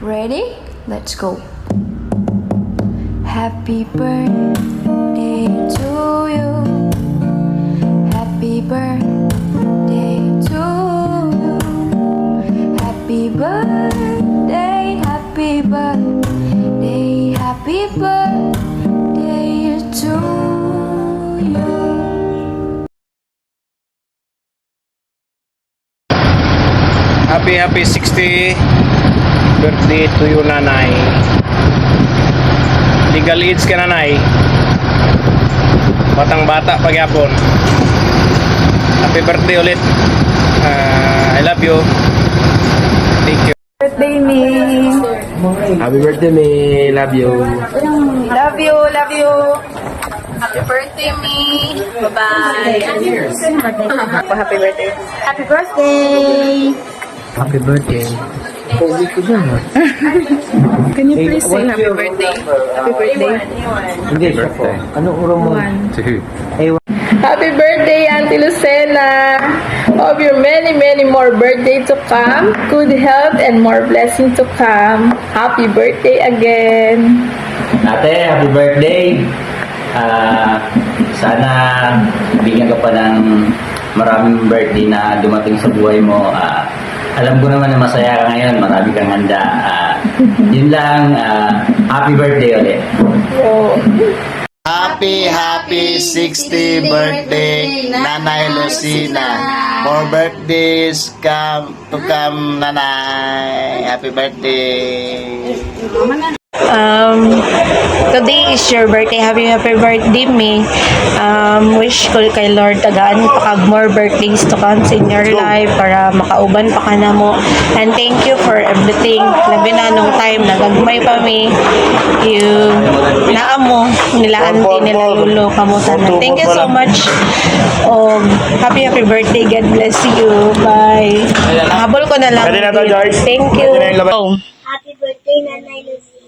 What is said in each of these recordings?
Ready? Let's go. Happy birthday to you. Happy birthday to you. Happy birthday, happy birthday, happy birthday to you. Happy 60 birthday to you, nanay. Legal age ka, nanay. Batang bata pagyapon. Happy birthday ulit. I love you. Thank you. Birthday me. Happy birthday, me. Love you. Love you, love you. Happy birthday, me. Bye-bye. Happy birthday. Happy birthday. Happy birthday. Can you please sing happy birthday? Happy birthday. Hindi, birthday. Anong uro mo? Happy birthday, Auntie Lucena. Of your many, many more birthdays to come. Good health and more blessings to come. Happy birthday again. Ate, happy birthday! Sana bigyan ka pa ng maraming birthday na dumating sa buhay mo. Alam ko naman na masaya ka ngayon, marami kang handa. Yun lang, happy birthday ulit. Happy 60 birthday, Nanay Lucina. More birthdays come to come, Nanay. Happy birthday. Today is your birthday. Happy birthday, me. Wish ko kay Lord tagaan pa kag more birthdays to come in your life para makauban pa ka na mo. And thank you for everything. Labi na nung time nagagmay pa mi. Naamo nila auntie nila lulo kamo tanan. Thank you so much. Happy birthday. God bless you. Bye. Habol ko na lang. Thank you. Happy birthday, Nanay Lucina.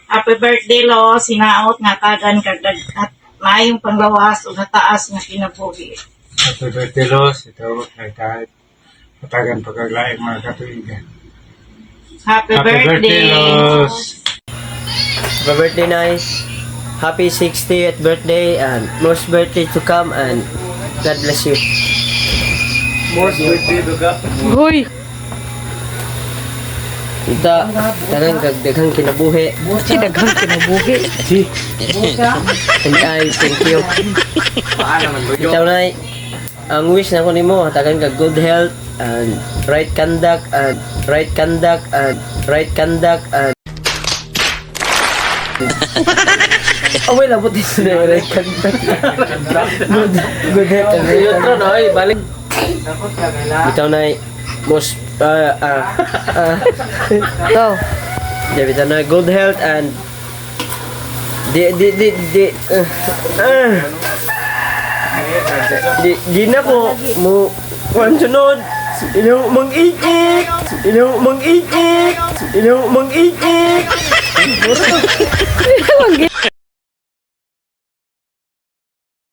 Happy birthday, Lo. Sinaot nga tagan kagad at mayong panglawas o nataas nga kinabuhi. Happy birthday, Los. Ito ay kahit matagan pagkaglaing mga katuigan. Happy Birthday, birthday. Los. Happy birthday, nice. Happy 60th birthday and most birthday to come and God bless you. Most birthday to ka. Hoy! Ita, tagang daghang kinabuhi. Daghang kinabuhi. And I thank you. Ikaw na ang wish na ko nimo tagang kag good health and right conduct and right conduct and right conduct and away lang puti sa right conduct. Good health and right conduct. Balik. Ikaw na most Go. David na good health and di na ko mo kung sunod mang-ikik mang-ikik